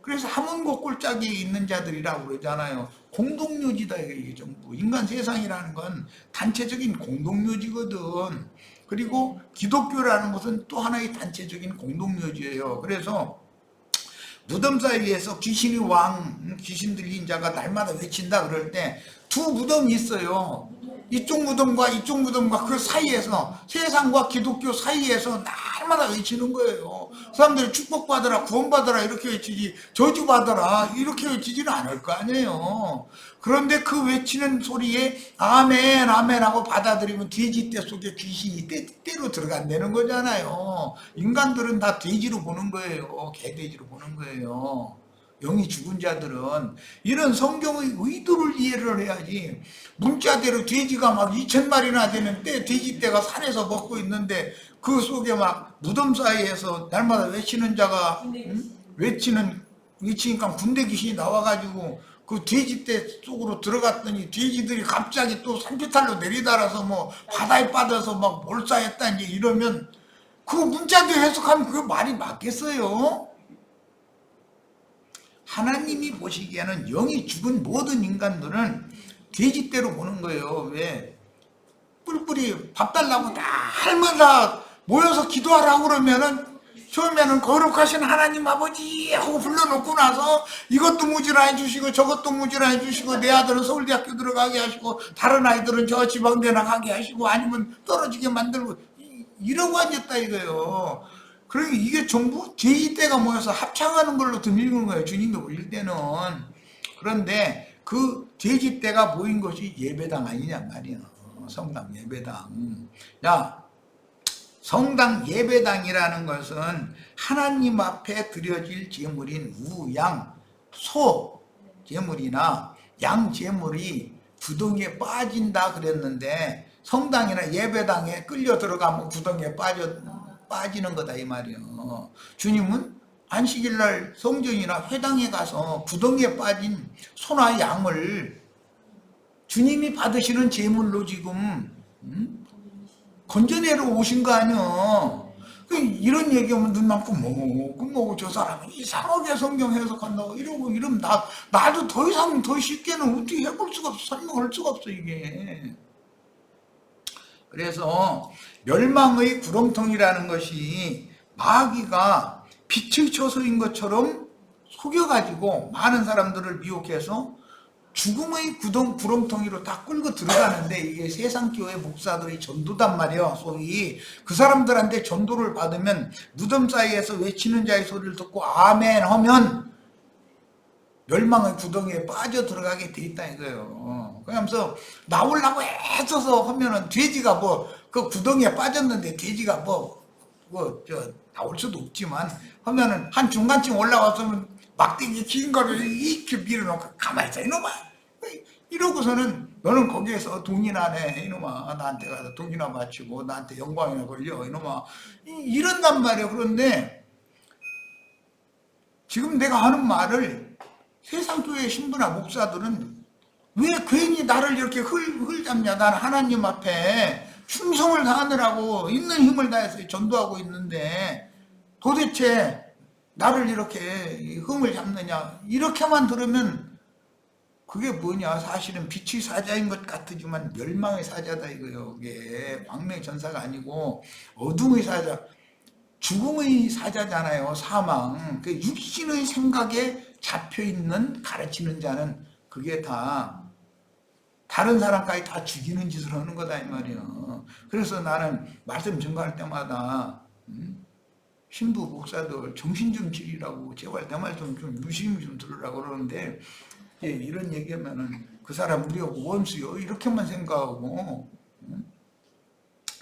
그래서 함흥고 꼴짝이 있는 자들이라고 그러잖아요. 공동묘지다 이게 전부. 인간 세상이라는 건 단체적인 공동묘지거든. 그리고 기독교라는 것은 또 하나의 단체적인 공동묘지예요. 그래서 무덤 사이에서 귀신이 귀신 들린 자가 날마다 외친다 그럴 때 두 무덤이 있어요. 이쪽 무덤과 이쪽 무덤과 그 사이에서, 세상과 기독교 사이에서 날마다 외치는 거예요. 사람들이 축복받아라, 구원받아라 이렇게 외치지, 저주받아라 이렇게 외치지는 않을 거 아니에요. 그런데 그 외치는 소리에 아멘 아멘 하고 받아들이면 돼지떼 속에 귀신이 때로 들어간다는 거잖아요. 인간들은 다 돼지로 보는 거예요. 개돼지로 보는 거예요. 영이 죽은 자들은. 이런 성경의 의도를 이해를 해야지. 문자대로 돼지가 막 2000마리나 되는 돼지떼가 산에서 먹고 있는데 그 속에 막 무덤 사이에서 날마다 외치는 자가 외치니까 군대 귀신이 나와가지고 그 돼지떼 속으로 들어갔더니 돼지들이 갑자기 또 산비탈로 내리달아서 뭐 바다에 빠져서 막 몰사했다니 이러면 그 문자대로 해석하면 그게 말이 맞겠어요? 하나님이 보시기에는 영이 죽은 모든 인간들은 돼지떼로 보는 거예요. 왜? 뿔뿔이 밥 달라고 날마다 모여서 기도하라고 그러면은 처음에는 거룩하신 하나님 아버지 하고 불러놓고 나서 이것도 무지라 해주시고 저것도 무지라 해주시고 내 아들은 서울대학교 들어가게 하시고 다른 아이들은 저 지방대 나가게 하시고 아니면 떨어지게 만들고 이러고 앉았다 이거예요. 그러니까 이게 전부 돼지떼가 모여서 합창하는 걸로 들리는 거예요. 주님이 오실 때는. 그런데 그 돼지떼가 모인 것이 예배당 아니냐 말이야. 성당 예배당. 야, 성당 예배당이라는 것은 하나님 앞에 드려질 제물인 우양, 소 제물이나 양 제물이 구덩이에 빠진다 그랬는데 성당이나 예배당에 끌려 들어가면 구덩이에 빠지는 거다 이 말이요. 주님은 안식일날 성전이나 회당에 가서 구덩이에 빠진 소나 양을 주님이 받으시는 제물로 지금 건져내러 오신 거 아니야. 이런 얘기하면 눈 감고 뭐고 저 사람은 이상하게 성경 해석한다고 이러면 나도 더 이상 더 쉽게는 어떻게 해볼 수가 없어. 설명할 수가 없어 이게. 그래서 멸망의 구렁텅이라는 것이 마귀가 빛의 처소인 것처럼 속여가지고 많은 사람들을 미혹해서 죽음의 구렁텅이로 다 끌고 들어가는데 이게 세상교회 목사들의 전도단 말이에요. 소위 그 사람들한테 전도를 받으면 무덤 사이에서 외치는 자의 소리를 듣고 아멘 하면 멸망의 구덩이에 빠져 들어가게 돼 있다 이거예요. 그러면서 나오려고 애써서 하면은 돼지가 그 구덩이에 빠졌는데 돼지가 나올 수도 없지만 하면은 한 중간쯤 올라왔으면 막대기 긴 거를 이렇게 밀어놓고 가만히 있어 이놈아 이러고서는 너는 거기에서 돈이나 내 이놈아 나한테 가서 돈이나 바치고 나한테 영광이나 걸려 이놈아 이런단 말이에요. 그런데 지금 내가 하는 말을 세상교회 신부나 목사들은 왜 괜히 나를 이렇게 흙잡냐. 나는 하나님 앞에 충성을 다하느라고 있는 힘을 다해서 전도하고 있는데 도대체 나를 이렇게 흠을 잡느냐. 이렇게만 들으면 그게 뭐냐. 사실은 빛의 사자인 것 같지만 멸망의 사자다 이거예요. 그게 광명의 전사가 아니고 어둠의 사자, 죽음의 사자잖아요. 사망. 그 육신의 생각에 잡혀있는 가르치는 자는 그게 다 다른 사람까지 다 죽이는 짓을 하는 거다 이 말이에요. 그래서 나는 말씀 증거할 때마다 신부 목사들 정신 좀 차리라고 제발 내 말 좀 유심 좀 들으라고 그러는데 이런 얘기하면은 그 사람 우리하고 원수요 이렇게만 생각하고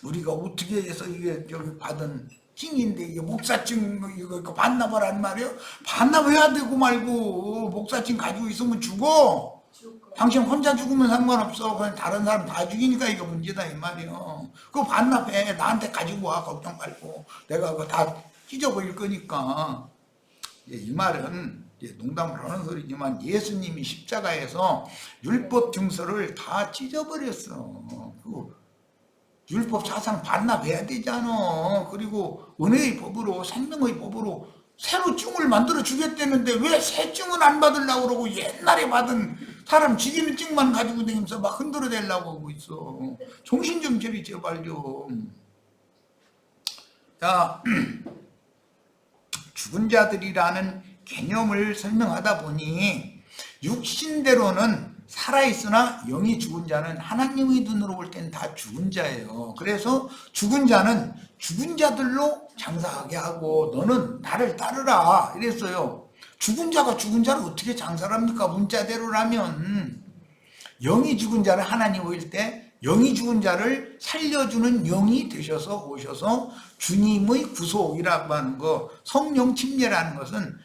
우리가 어떻게 해서 이게 저기 받은 찡인데 이게 목사증 이거 반납하란 말이에요. 반납해야 되고 말고 목사증 가지고 있으면 죽어. 당신 혼자 죽으면 상관없어. 그냥 다른 사람 다 죽이니까 이게 문제다 이 말이에요. 그거 반납해. 나한테 가지고 와. 걱정 말고. 내가 그거 다 찢어버릴 거니까. 이 말은 농담을 하는 소리지만 예수님이 십자가에서 율법 증서를 다 찢어버렸어. 그 율법 사상 반납해야 되잖아. 그리고 은혜의 법으로, 생명의 법으로 새로 증을 만들어 주겠다는데 왜 새 증은 안 받으려고 그러고 옛날에 받은 사람 죽이는 증만 가지고 다니면서 막 흔들어 대려고 하고 있어. 정신 좀 차리 제발 좀. 자, 죽은 자들이라는 개념을 설명하다 보니 육신대로는 살아있으나 영이 죽은 자는 하나님의 눈으로 볼 때는 다 죽은 자예요. 그래서 죽은 자는 죽은 자들로 장사하게 하고 너는 나를 따르라 이랬어요. 죽은 자가 죽은 자를 어떻게 장사를 합니까? 문자대로라면. 영이 죽은 자를 하나님 보일 때 영이 죽은 자를 살려주는 영이 되셔서 오셔서 주님의 구속이라고 하는 거, 성령 침례라는 것은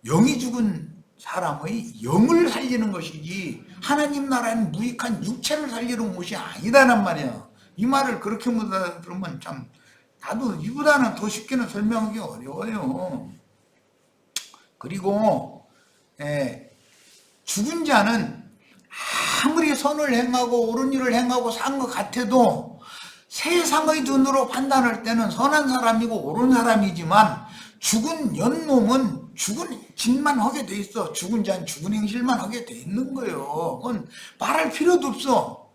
영이 죽은 사람의 영을 살리는 것이지 하나님 나라는 무익한 육체를 살리는 것이 아니다란 말이야. 이 말을 그렇게 못 알아들으면 참 나도 이보다는 더 쉽게는 설명하기 어려워요. 그리고 죽은 자는 아무리 선을 행하고 옳은 일을 행하고 산 것 같아도 세상의 눈으로 판단할 때는 선한 사람이고 옳은 사람이지만 죽은 연놈은 죽은 짓만 하게 돼 있어. 죽은 자는 죽은 행실만 하게 돼 있는 거예요. 그건 말할 필요도 없어.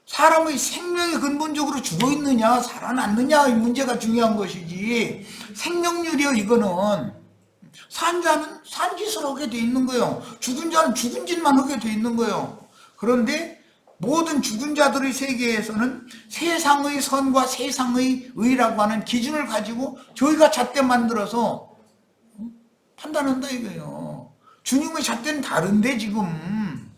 사람의 생명이 근본적으로 죽어 있느냐 살아났느냐의 문제가 중요한 것이지 생명률이요 이거는. 산 자는 산 짓을 하게 돼 있는 거예요. 죽은 자는 죽은 짓만 하게 돼 있는 거예요. 그런데 모든 죽은 자들의 세계에서는 세상의 선과 세상의 의라고 하는 기준을 가지고 저희가 잣대 만들어서 판단한다 이거예요. 주님의 잣대는 다른데 지금.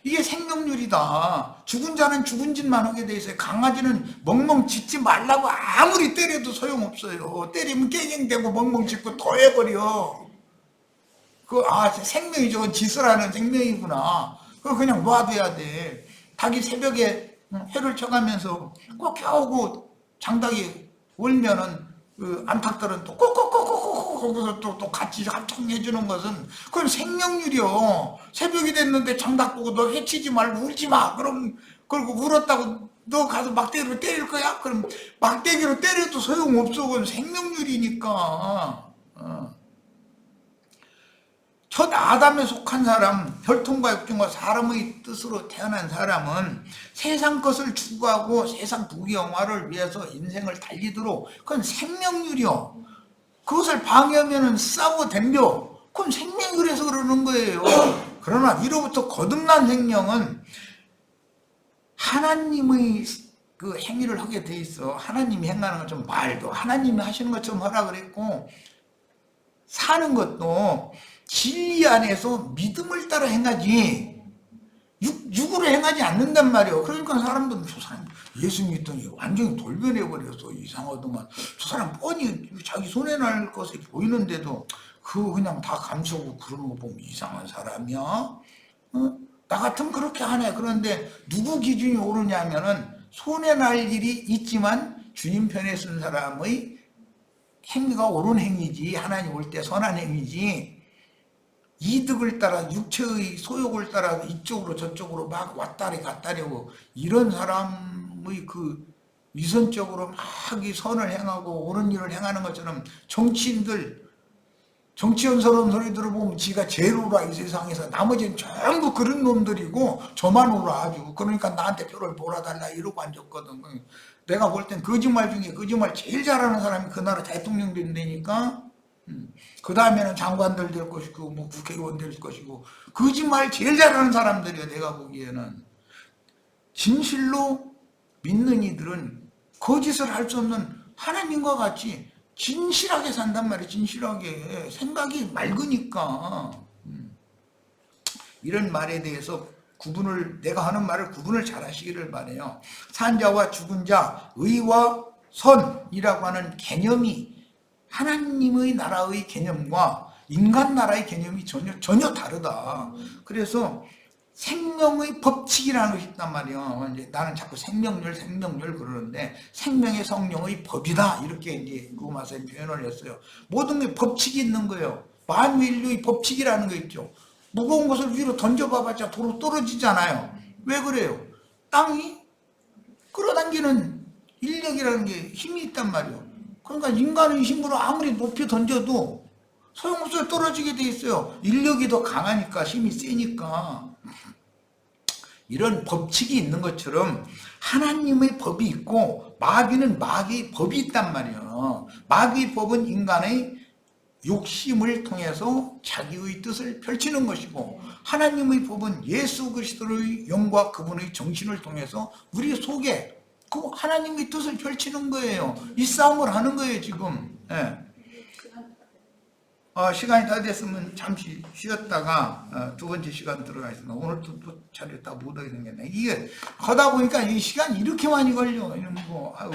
이게 생명률이다. 죽은 자는 죽은 짓만 하게 돼 있어요. 강아지는 멍멍 짖지 말라고 아무리 때려도 소용없어요. 때리면 깨갱대고 멍멍 짖고 더 해버려. 생명이 저건 짓을 하는 생명이구나. 그거 그냥 놔둬야 돼. 닭이 새벽에 해를 쳐가면서 꼭 겨우고 장닭이 울면은 그 안팎들은 또 꼭꼭꼭꼭꼭 거기서 또 같이 합창해주는 것은 그건 생명률이요. 새벽이 됐는데 장닭 보고 너 해치지 말고 울지 마. 그럼 그리고 울었다고 너 가서 막대기로 때릴 거야? 그럼 막대기로 때려도 소용없어. 그건 생명률이니까. 첫 아담에 속한 사람, 혈통과 육정과 사람의 뜻으로 태어난 사람은 세상 것을 추구하고 세상 부귀영화를 위해서 인생을 달리도록 그건 생명률이요. 그것을 방해하면 싸워 덤벼. 그건 생명률에서 그러는 거예요. 그러나 위로부터 거듭난 생명은 하나님의 그 행위를 하게 돼 있어. 하나님이 행하는 것처럼 말도 하나님이 하시는 것처럼 하라 그랬고 사는 것도 진리 안에서 믿음을 따라 행하지 육으로 행하지 않는단 말이에요. 그러니까 사람들은 저 사람 예수 믿더니 완전히 돌변해버렸어. 이상하더만. 저 사람 뻔히 자기 손에 날 것이 보이는데도 그거 그냥 다 감추고 그러는 거 보면 이상한 사람이야. 나 같으면 그렇게 하네. 그런데 누구 기준이 옳으냐면은 손에 날 일이 있지만 주님 편에 쓴 사람의 행위가 옳은 행위지. 하나님 올 때 선한 행위지. 이득을 따라 육체의 소욕을 따라 이쪽으로 저쪽으로 막 왔다리 갔다리 하고 이런 사람의 그 위선적으로 막 이 선을 행하고 옳은 일을 행하는 것처럼 정치인들 정치연스러운 소리 들어보면 지가 제일 옳아 이 세상에서 나머지는 전부 그런 놈들이고 저만 옳아 아주. 그러니까 나한테 표를 몰아달라 이러고 앉았거든. 내가 볼 땐 거짓말 중에 거짓말 제일 잘하는 사람이 그 나라 대통령 된다니까. 그 다음에는 장관들 될 것이고 뭐 국회의원 될 것이고 거짓말 제일 잘하는 사람들이야. 내가 보기에는 진실로 믿는 이들은 거짓을 할 수 없는 하나님과 같이 진실하게 산단 말이야. 진실하게. 생각이 맑으니까. 이런 말에 대해서 내가 하는 말을 구분을 잘 하시기를 바라요. 산자와 죽은 자, 의와 선이라고 하는 개념이 하나님의 나라의 개념과 인간 나라의 개념이 전혀 다르다. 그래서 생명의 법칙이라는 것이 있단 말이에요. 이제 나는 자꾸 생명률 그러는데 생명의 성령의 법이다 이렇게 이제 로마서에 표현을 했어요. 모든 게 법칙이 있는 거예요. 만유인류의 법칙이라는 거 있죠. 무거운 것을 위로 던져봐봤자 도로 떨어지잖아요. 왜 그래요? 땅이 끌어당기는 인력이라는 게 힘이 있단 말이에요. 그러니까 인간의 힘으로 아무리 높이 던져도 소용없어요. 떨어지게 돼 있어요. 인력이 더 강하니까, 힘이 세니까. 이런 법칙이 있는 것처럼 하나님의 법이 있고 마귀는 마귀의 법이 있단 말이에요. 마귀의 법은 인간의 욕심을 통해서 자기의 뜻을 펼치는 것이고, 하나님의 법은 예수 그리스도의 영과 그분의 정신을 통해서 우리 속에 그 하나님의 뜻을 펼치는 거예요. 이 싸움을 하는 거예요 지금. 예. 시간이 다 됐으면 잠시 쉬었다가 두 번째 시간 들어가 있습니다. 오늘 또 자료 다 못하게 생겼네. 이게 하다 보니까 이 시간이 이렇게 많이 걸려. 이런 거 아유.